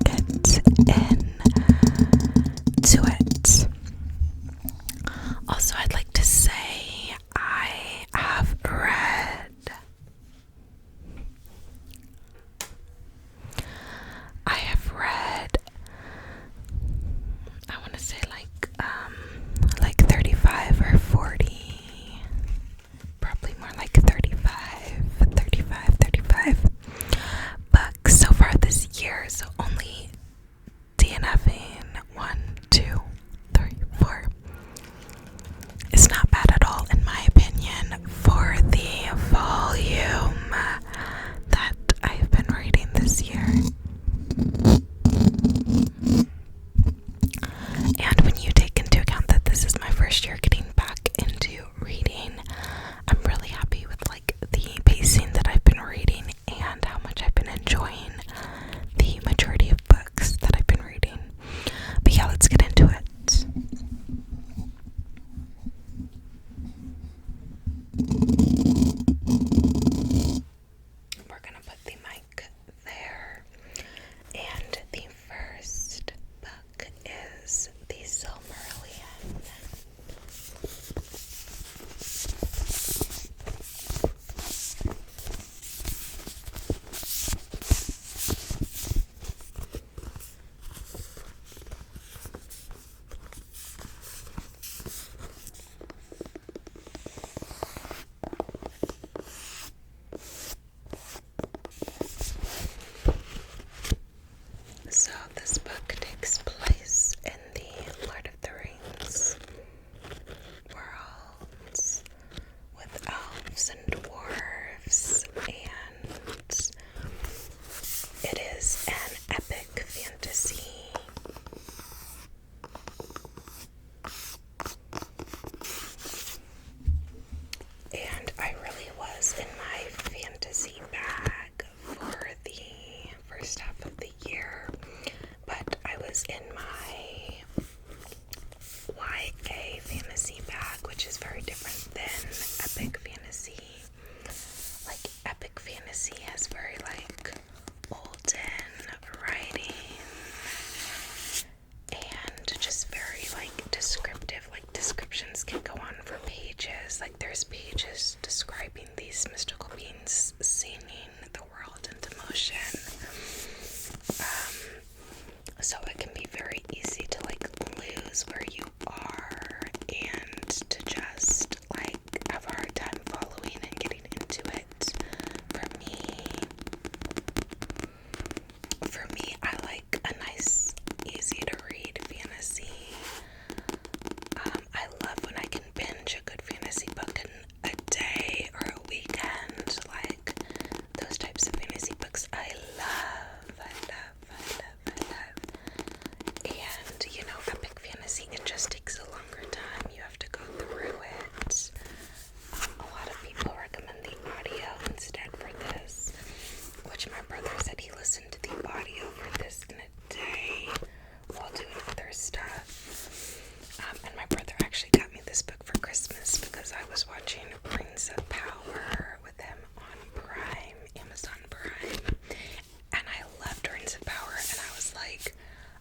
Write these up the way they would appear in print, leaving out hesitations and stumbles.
get into it. Also, I'd like to say I have read I want to say like 35 or 40, probably more like 35 books so far this year. So only DNFing 1, 2, 3, 4 is not bad at all in my opinion for the volume that I've been reading this year. And when you take into account that this is my first year getting back into reading, I'm really happy with like the pacing that I've been reading and how much I've been enjoying the majority of books that I've been reading. But yeah, let's get into it. We're gonna put the mic there, and the first book is the Silmarillion. So this book takes place in the Lord of the Rings worlds with elves and dwarves, and it is an epic fantasy. And I really was in my fantasy bag for the first half of the year, but I was in my YA fantasy bag, which is very different than epic fantasy. Like, epic fantasy has very like olden writing and just very like descriptive, like descriptions can go on for pages. Like, there's pages describing these mystical beings singing the world into motion. So it can be very easy to like lose where you are and to just like have a hard time following and getting into it. For me, I like a nice, easy to read fantasy. I love when I can binge a good fantasy book in a day or a weekend. Like, those types of fantasy books I love. And, you know, epic fantasy, it just takes a longer time. You have to go through it. A lot of people recommend the audio instead for this, which my brother said he listened to the audio for this in a day while doing other stuff. And my brother actually got me this book for Christmas because I was watching Rings of Power with him on Prime, Amazon Prime, and I loved Rings of Power, and I was like,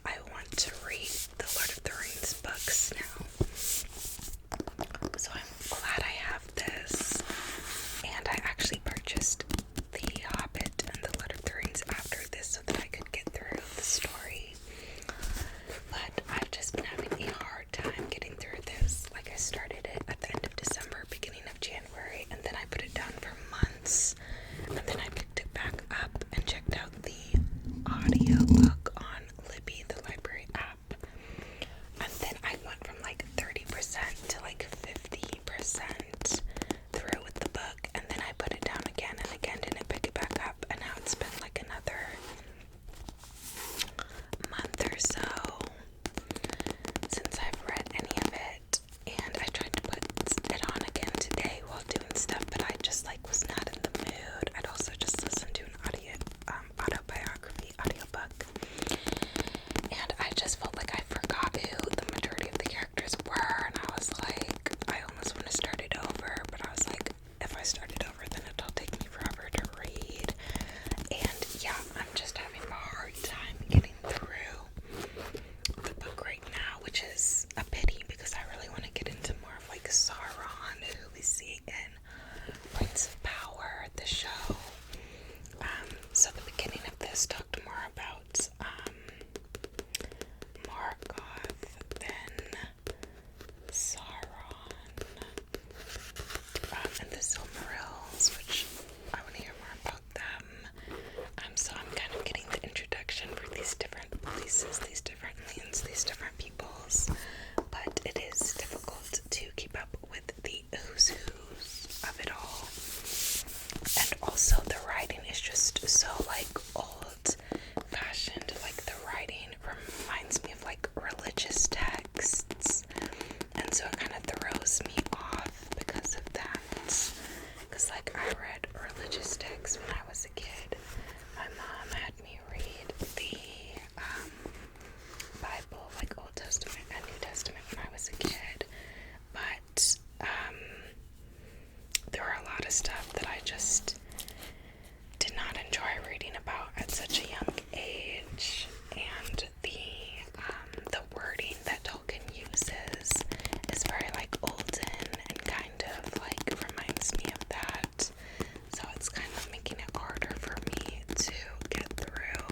I want to read the Lord of the Rings books now. So I'm glad I have this, and I actually purchased The Hobbit and the Lord of the Rings after this so that I could get through the story. But I've just been having a hard time getting through this. Like, I started it at the end of December, beginning of January, and then I put it down for months, and then I picked it back up and checked out the audiobook on Libby, the library app, and then I went from like 30% to like 50% through with the book, and then I put it down again and again, didn't pick it back up, and now it's been like another month or so since I've read any of it, and I tried to put it on again today while doing stuff, but I just like was not in the mood. I'd also just listened to an autobiography audiobook, just talked more about Morgoth than Sauron, and the Silmarils, which I want to hear more about them. So I'm kind of getting the introduction for these different places, these different lands, these different peoples, but it is difficult to keep up with the who's of it all. And also the writing is just so like old fashioned. Like the writing reminds me of like religious texts, and so it kind of throws me off because of that. Because like I read religious texts when I was a kid. My mom had me read the Bible, like Old Testament and New Testament, when I was a kid, but there were a lot of stuff that I just did not enjoy reading about at such a young age, and the wording that Tolkien uses is very like olden and kind of like reminds me of that, so it's kind of making it harder for me to get through.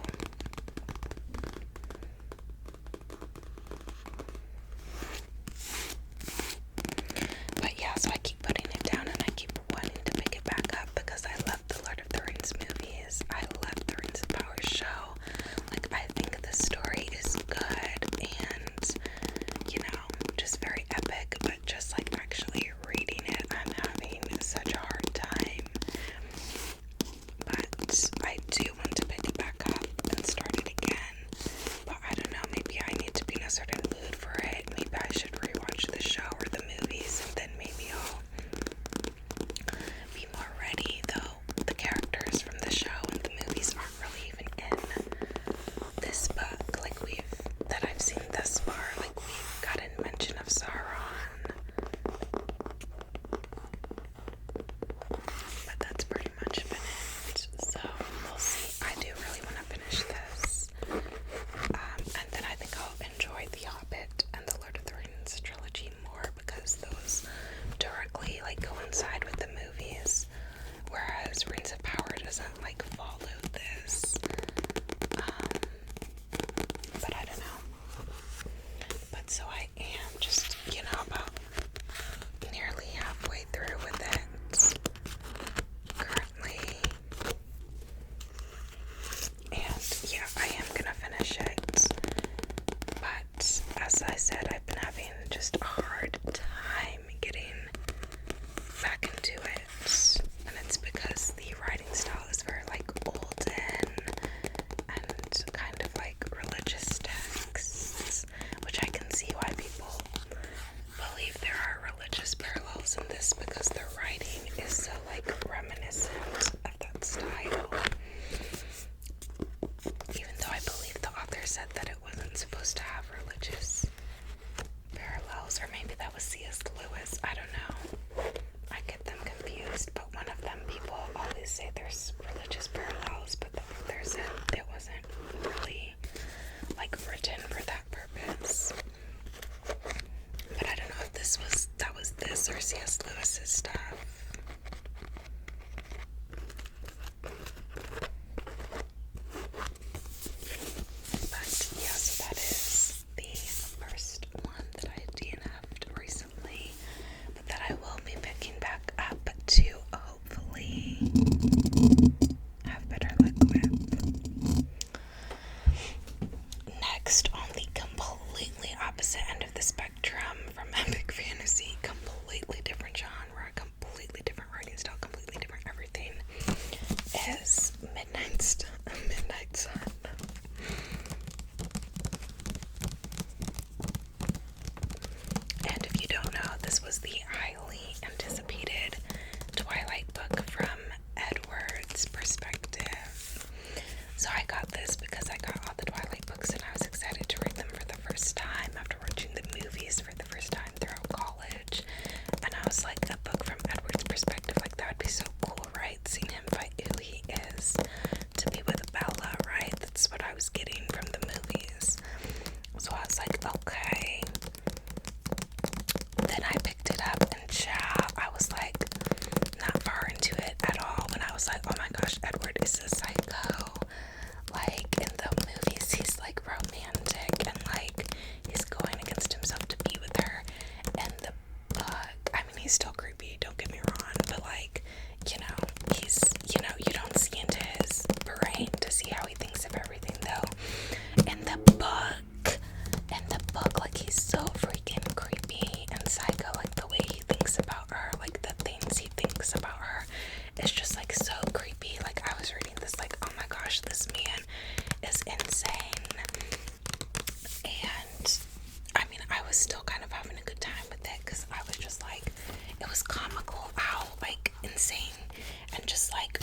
But yeah, so I keep putting it down and I keep wanting to pick it back up because I love the Lord of the Rings movies. I love the Rings of Power show. Like, I think the story is good and, you know, just very epic, but just like actually reading it, I'm having such a hard time. But I do want to pick it back up and start it again. But I don't know, maybe I need to be in a certain mood for it. Maybe I should rewatch the show or the movies, and then maybe I'll be more ready. Though the characters from the show and the movies aren't really even in this book, like that I've seen thus far. Like we've gotten mention of Sauron, but that's pretty much been it. So we'll see. I do really want to finish this, and then I think I'll enjoy The Hobbit and the Lord of the Rings trilogy more because those directly like coincide with the movies, whereas Rings of Power doesn't like follow this. But I don't know. But so I am just, you know, about nearly halfway through with it currently. And yeah, I am gonna finish it. But as I said, I've been having just a hard time getting back into it. And it's because the writing style is very like olden and kind of like religious texts, which I can see why people believe there are religious parallels in this because the writing is so like reminiscent of that style. Even though I believe the author said that it wasn't supposed to have religious parallels, or maybe that was C.S. Lewis, I don't know. I get them confused, but one of them, people always say there's religious parallels, but the author said it wasn't really like written for that purpose. But I don't know if that was this or C.S. Lewis's stuff. But yeah, so that is the first one that I DNF'd recently, but that I will be picking back up to hopefully have better luck with. Next, on the completely opposite end of the spectrum from epic fantasy, completely different genre, completely different writing style, completely different everything, is Midnight Sun. And if you don't know, this was the highly anticipated Twilight book from Edward's perspective. So I got this because I got all the Twilight books and I was excited to read them for the first time after watching the movies for the first time throughout college. And I was like, a book from Edward's perspective, like that would be so cool, right? Seeing him fight who he is to be with Bella, right? That's what I was getting from the movies. So I was like, okay. Then I picked it up and I was like not far into it at all when I was like, oh my gosh, Edward is a psycho. Like insane. And I mean, I was still kind of having a good time with it because I was just like, it was comical how like insane and just like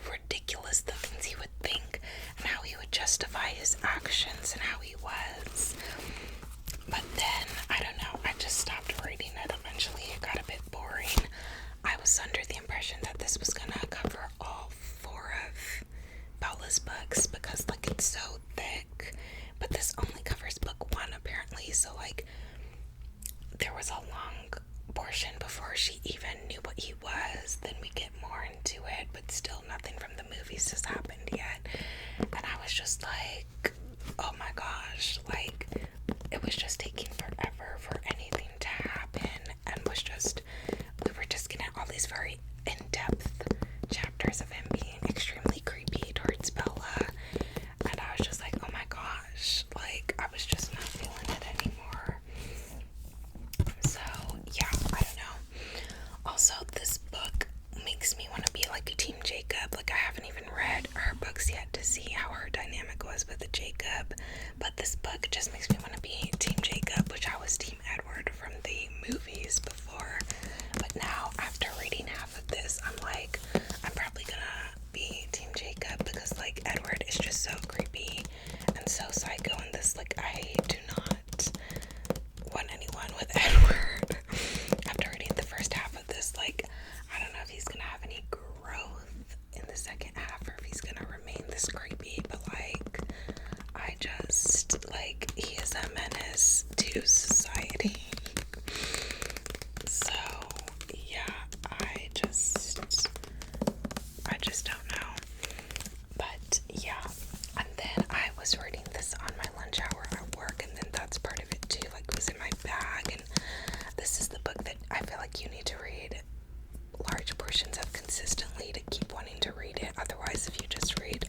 ridiculous the things he would think and how he would justify his actions and how he was. But then, I don't know, I just stopped reading it. Eventually it got a bit boring. I was under the impression that this was gonna cover all 4 of Bella's books because like it's so thick, but this only covers book 1 apparently. So like there was a long portion before she even knew what he was. Then we get more into it, but still nothing from the movies has happened yet. And I was just like, oh my gosh, like it was just taking forever for anything to happen, and we were just getting all these very in-depth chapters of him being extremely creepy towards Bella, and I was just like, oh my gosh, like I was just not feeling it anymore. So yeah, I don't know. Also, this book makes me want to be like a Team Jacob. Like I haven't even read her books yet to see how her dynamic was with the Jacob, but this book just makes me want to be Team Jacob, which I was Team Edward from the movies before. But now, after reading half of this, I'm like, I'm probably gonna be Team Jacob because like Edward is just so creepy and so psycho in this. Like I do not want anyone with Edward. After reading the first half of this, like I don't know if he's gonna have any growth in the second half or if he's gonna remain this creepy, but like I just like he is a menace to society. So yeah, I just don't know. But yeah, and then I was reading this on my lunch hour at work, and then that's part of it too, like it was in my bag. And this is the book that I feel like you need to read large portions of consistently to keep wanting to read it. Otherwise, if you just read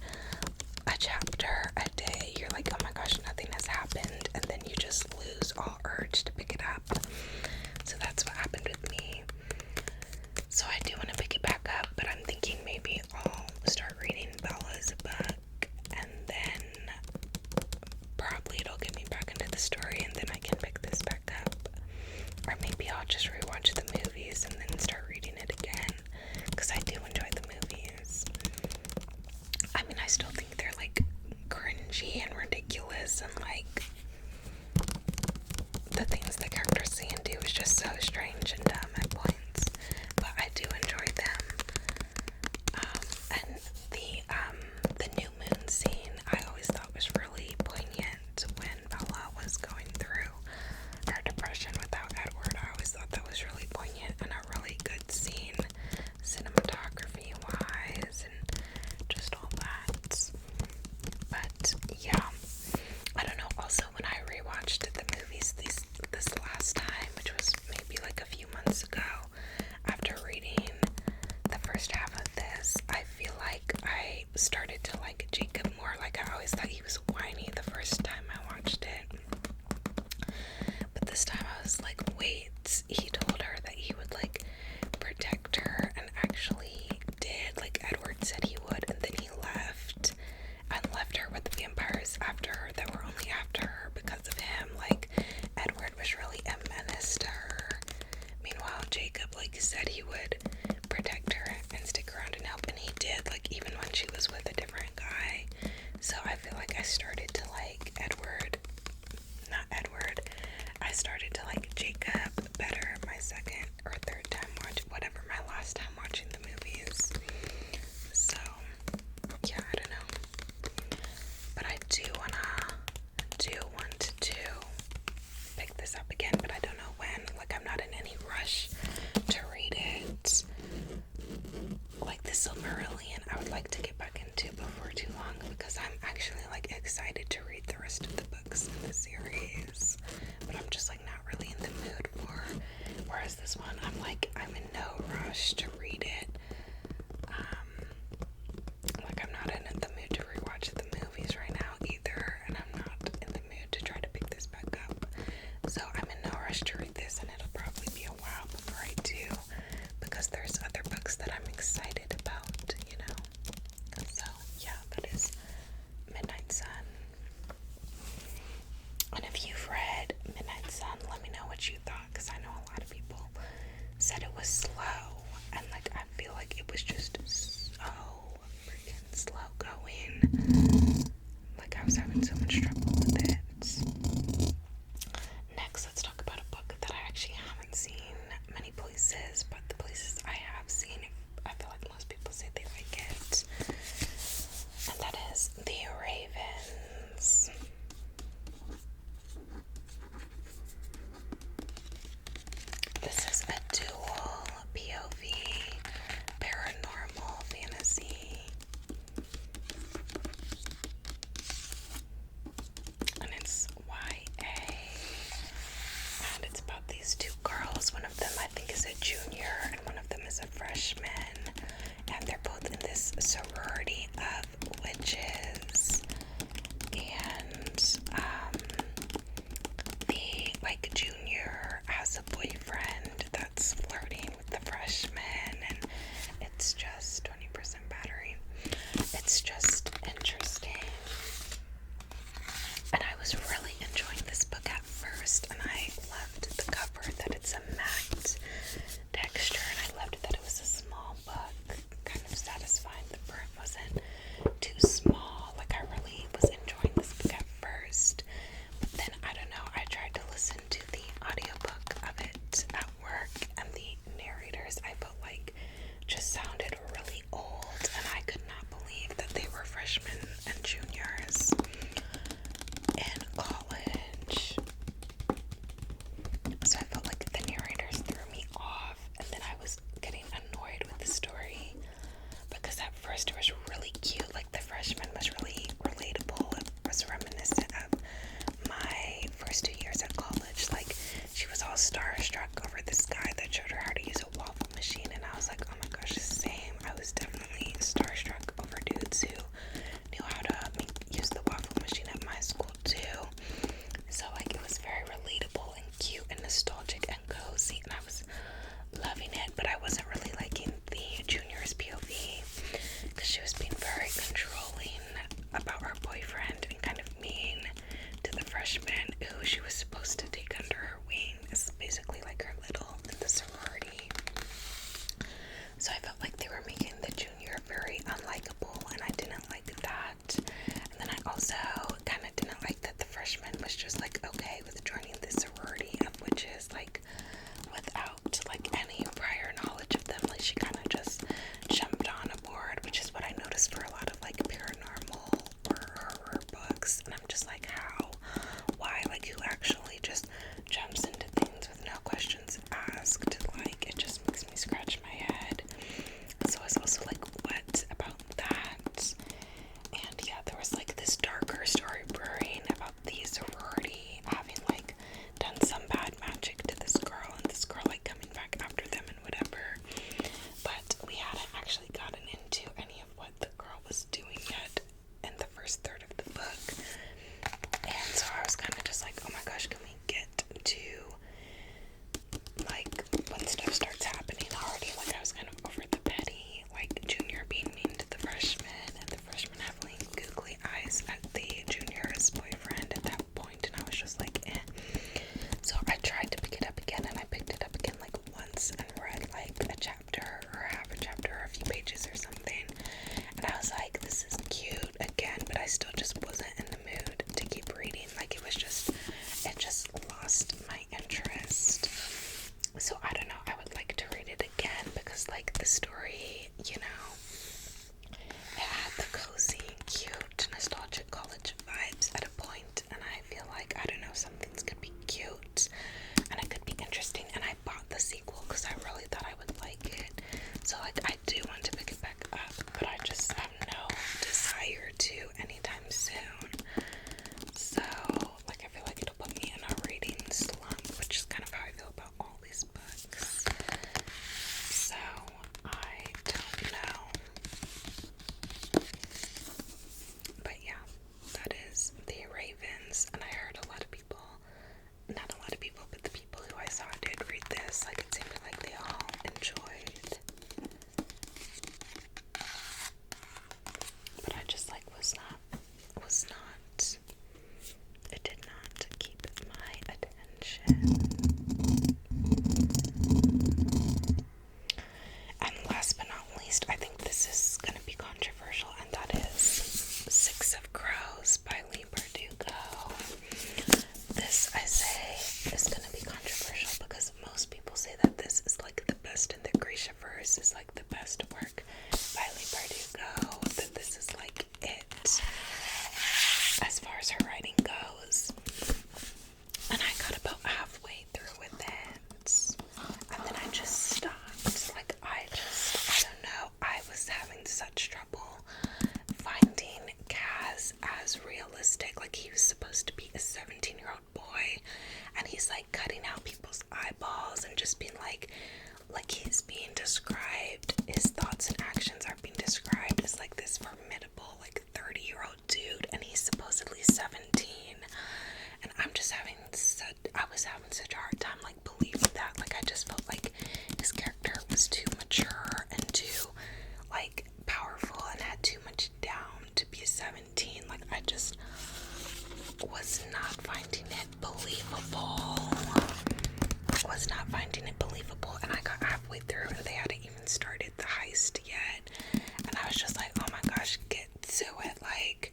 a chapter a day, you're like, oh my gosh, nothing has happened, and then you just lose all urge to pick it up. So that's what happened with me. So I do want to pick it back up, but I'm thinking maybe I'll start reading Bella's book, and then probably it'll get me back into the story, and then I can pick this back up. Or maybe I'll just rewatch the movies and then start reading it again, because I do enjoy the movies. I mean, I still think they're like cringy and ridiculous, and like the things the characters say and do is just so strange and dumb at points, but I do enjoy them. And the new moon scene I always thought was really poignant when Bella was going through her depression without Edward. I always thought that was really poignant and a really good scene, cinematography wise and just all that. But yeah, I don't know. Also, when I rewatched the movies this last time, which was maybe like a few months ago, after reading the first half of this, I feel like I started to like Jacob more. Like I always thought he was whiny the first time I watched it, but this time I was like, wait, he told her that he would like protect her and actually did, like Edward said he would, and then he left her with the vampires after her that were only after her because of him. Like Edward was really a menace to her. Meanwhile, Jacob like said he would protect her and stick around and help, and he did, like even when she was with a different guy. So I feel like I started to like I started to like Jacob better my second or third time whatever, my last time watching the movies. So yeah, I don't know, but I do want to pick this up again, but I don't know when. Like I'm not in any rush to read it. Like the Silmarillian, I would like to get back into before too long, because I'm actually like excited to read the rest of the books in the series, but I'm just like not really in the mood for. Whereas this one, I'm in no rush to read it. Like I'm not in the mood to rewatch the movies right now either, and I'm not in the mood to try to pick this back up. So I'm in no rush to read this, and it'll probably be a while before I do, because there's other books that I'm excited about, you know. So yeah, that is Midnight Like, I was having so much trouble with it. Next, let's talk about a book that I actually haven't seen many places, but the places I have seen, I feel like most people say they like it. And that is The Ravens. This is a dual POV paranormal fantasy. And it's YA. And it's about these two girls. One of them I think is a junior and one of them is a freshman. And they're both in this sorority of witches. And the like junior has a boyfriend that's flirting with the freshman, and it's just 20% battery. It's just interesting. And I was really enjoying this book at first, and I loved the cover that it's a matte texture, and I loved that it was a small book, kind of satisfying. The print wasn't too small. Like, I really was enjoying this book at first, but then I don't know, I tried to listen to the audiobook of it at work, and the narrators I felt like just sounded really old, and I could not believe that they were freshmen and juniors in college. So I felt like the narrators threw me off, and then I was getting annoyed with the story because at first it was really cute. Like, the freshman was really relatable. It was reminiscent of my first 2 years at college. Like, she was all starstruck over this guy that showed her how to use a waffle machine, and I was like, oh my gosh, same. I was definitely starstruck over dudes who knew how to use the waffle machine at my school too. So, like, it was very relatable and cute and nostalgic and cozy, and I was loving it. But I wasn't really liking the junior's POV because she was being very controlling about her boyfriend and kind of mean to the freshman who she was supposed to take under her wing. It's basically like her little in the sorority. So I felt like they were making the junior very unlikable, and I didn't like that. And then I also kind of didn't like that the freshman was just like okay with joining the sorority of witches, like without like any prior knowledge of them. Like, she kind of just jumped on board, which is what I noticed for a lot of like paranormal or horror books. And I'm just like, how? Why? Like, who actually just jumps into things with no questions asked? Like, it just makes me scratch my head. So I was also like, what about that? And yeah, there was like this darker story brewing about the sorority having like done some bad magic to this girl, and this girl like coming back after them and whatever. But we hadn't actually gotten into any of what the girl was doing yet in the first third of the book. And so I was kind of just like, oh my gosh, can we get to like when stuff starts happening already? Like, I was kind of over the petty, like junior being mean to the freshman and the freshman having googly eyes at the junior's boyfriend at that point, and I was just like, eh. So I tried to pick it up again, and I picked it up again like once and read like a chapter or half a chapter or a few pages or something, and I was like, this is cute again, but I still just wasn't in the mood to keep reading. Like, it just lost my interest. So I don't know, I would like to read it again because like the story, you know, it had the cozy, cute, nostalgic college vibes at a point, and I feel like, I don't know, some things could be cute and it could be interesting, and I bought the sequel because I really thought I would like it. So like, I do want to pick it back up, but I just have no desire to anytime soon. So like, I feel like it'll put me in a reading slump, which is kind of how I feel about all these books. So I don't know. But yeah, that is The Ravens, and I heard a lot of people, not a lot of people, but the people who I saw did read this. Like, it seemed like they all enjoyed. But I just like was not, it did not keep my attention. And last but not least, I think this is going to be controversial, and that is just being like he's being described, his thoughts and actions are being described as like this formidable, like 30-year-old dude, and he's supposedly 17. And I was having such a hard time like believing that. Like, I just felt like his character was too mature and too like powerful and had too much down to be 17. Like, I just was not finding it believable. And I got halfway through and they hadn't even started the heist yet. And I was just like, oh my gosh, get to it. Like,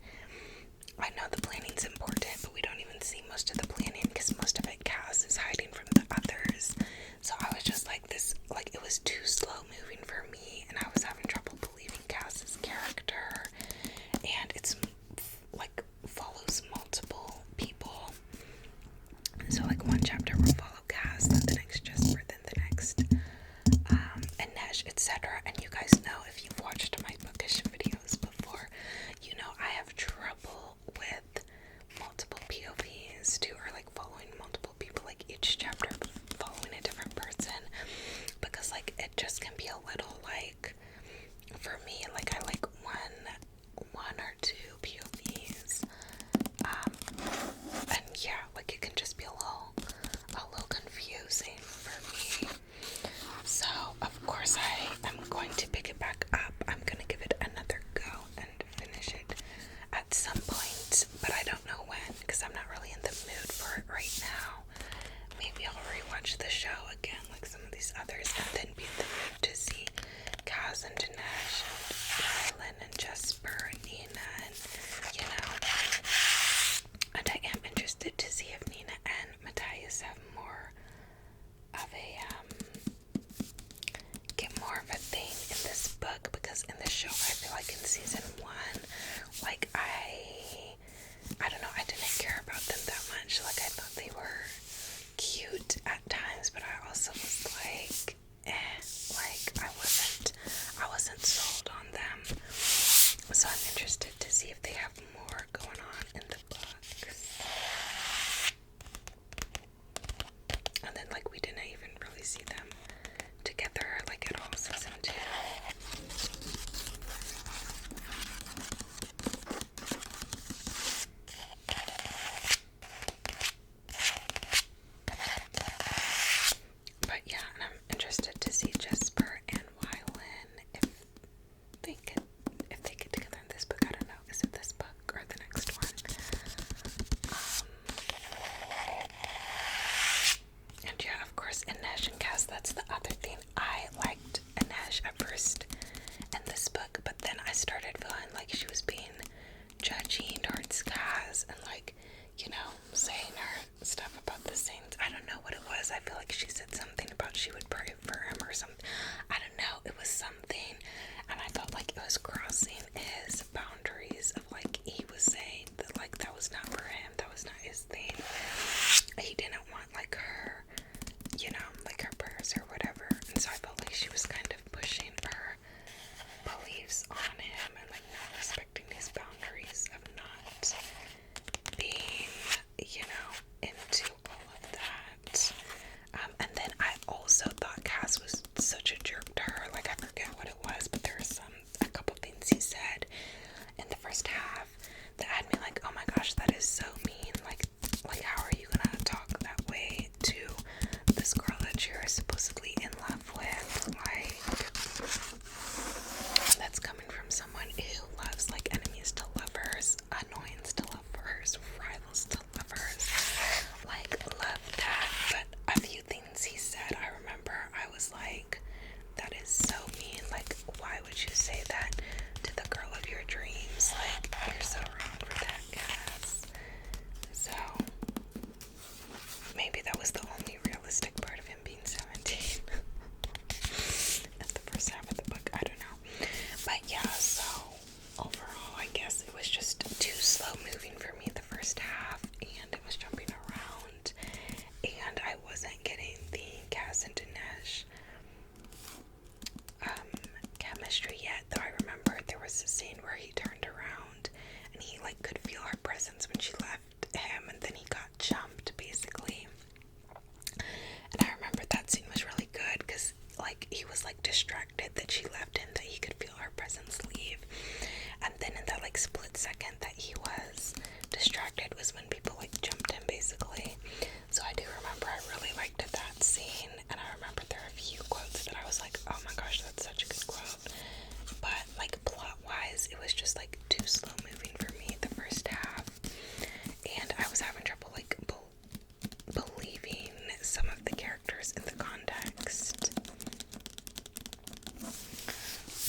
I know the planning's important, but we don't even see most of the planning because most of it Cass is hiding from the others. So I was just like, it was too slow moving for me, and I was having trouble believing Cass's character. And it's like follows multiple people. So like one chapter will follow Cass, then the next Jesper, then the next Inej, etc. And you guys know, if you've watched my bookish videos before, you know I have trouble with multiple POVs too, or like following multiple people, like each chapter following a different person, because like it just can be a little like, for me, like I like one or two POVs, and yeah, like it can just be a little confusing for me. So of course I am going to pick it back up. I'm gonna give it another go and finish it at some point, but I don't know when, because I'm not really in the mood for it right now. Maybe I'll rewatch the show again like some of these others, and then be in the mood to see Kaz and Dinesh and Rylan and Jesper and Nina, and you know. And I am interested to see if Nina and Matthias have more of a get more of a thing in this book, because in the show I feel like in season 1, like I don't know, I didn't care about them that much. Like, I thought they were cute at times, but I also was like, like I wasn't sold on them. So I'm interested to see if they have more going on in the books. And then like we didn't even really see them together like at all season 2. But yeah, and I'm interested to see Jesper and Wylan if they get together in this book. I don't know. Is it this book or the next one? And yeah, of course, Inej and Cass, that's the other thing. I liked Inej at first in this book, but then I started feeling like she was being judgy towards Cass and like, you know, saying her stuff about the Saints. I don't know what it was. I feel like she said something about she would pray for him or something. I don't know. It was something, and I felt like it was crossing his boundaries of like, he was saying that like that was not for him, that was not his thing. He didn't want like her, you know, like her prayers or whatever. And so I felt like she was kind of pushing her beliefs on him and like not respecting his boundaries of not being, you know, into all of that. And then I also thought Cass was such a jerk to her. Like, I forget what it was, but there were a couple things he said in the first half that had me like, oh my gosh, that is so mean. Like how are you gonna talk that way to this girl that you're supposedly in love with? Like, that's coming from someone who loves like enemies to lovers, annoyance to lovers, rivals to lovers. Like, love that. But a few things he said, I remember I was like, that is so mean. Like, why would you say that to the girl of your dreams? Like, you're so wrong for that, Cass. So maybe that was the only realistic part of him being 17 at the first half of the book. I don't know. But yeah, so overall, I guess it was just too slow moving for me the first half, and it was jumping around, and I wasn't getting the Cass and Dinesh chemistry yet. Though I remember there was a scene where he turned around and he like could feel her presence when she left him, and then he got jumped basically. And I remember that scene was distracted that she left him, that he could feel her presence leave. And then in that like split second that he was distracted was when people like jumped him basically. So I do remember I really liked that scene, and I remember there are a few quotes that I was like, oh my gosh, that's such a good quote. But like plot wise, it was just like too slow moving for me the first half, and I was having trouble like believing some of the characters in the context.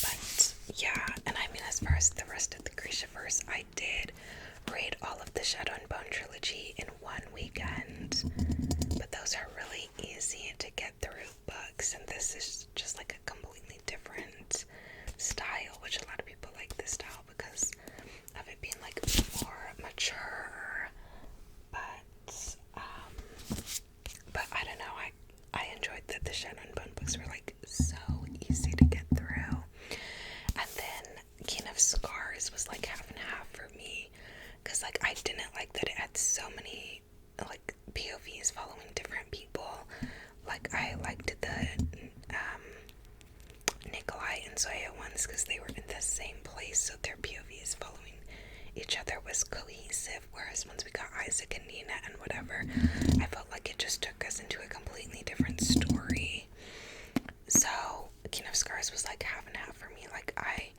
But yeah, and I mean, as far as the rest of the Grishaverse, I did read all of the Shadow and Bone trilogy in one weekend, but those are really easy to get through books, and this is just like a completely different style, which a lot of people like this style because of it being like more mature. But I don't know, I enjoyed that the Shadow and Bone books were like so easy to get through. And then King of Scars was like half and half for me, because like I didn't like that it had so many like POVs following different people. Like I liked the Nikolai and Zoya ones because they were in the same place, so their POVs following each other was cohesive, whereas once we got Isaac and Nina and whatever, I felt like it just took us into a completely different story. So King of Scars was like half and half for me. Like I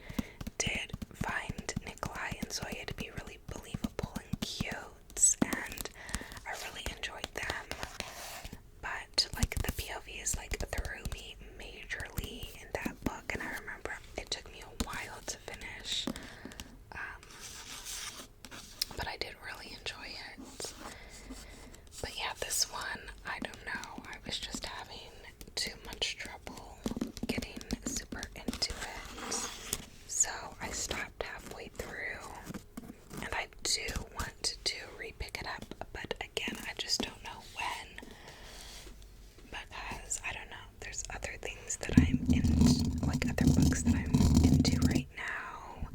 did find Nikolai and Zoya to be really believable and cute, and I really enjoyed them. But like the POVs like threw me majorly in that book, and I remember it took me a while to finish. But I did really enjoy it. But yeah, this one, I don't know. I was just having too much trouble getting super into it. So I stopped halfway through. And I do want to re-pick it up. But again, I just don't know when. Because, I don't know, there's other things that I'm into, like other books that I'm into right now.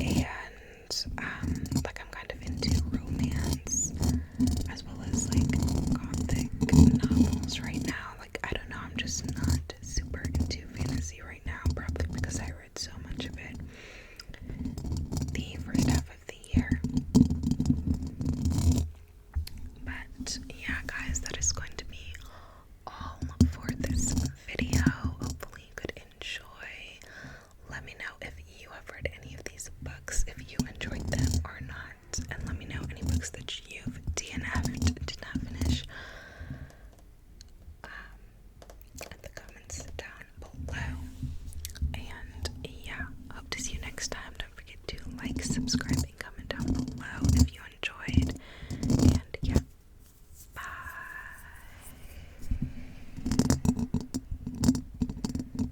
And, like I'm kind of into romance, as well as like gothic novels right now. Like, I don't know, I'm just not super into fantasy right now, probably because I read so much of it the first half of the year. But yeah, guys, that is going to be all for this video. Hopefully you could enjoy. Let me know if you have read any of these books, if you enjoyed them or not, and let me know any books that you've DNF'd, did not finish, in the comments down below. And yeah, hope to see you next time. Don't forget to like, subscribe,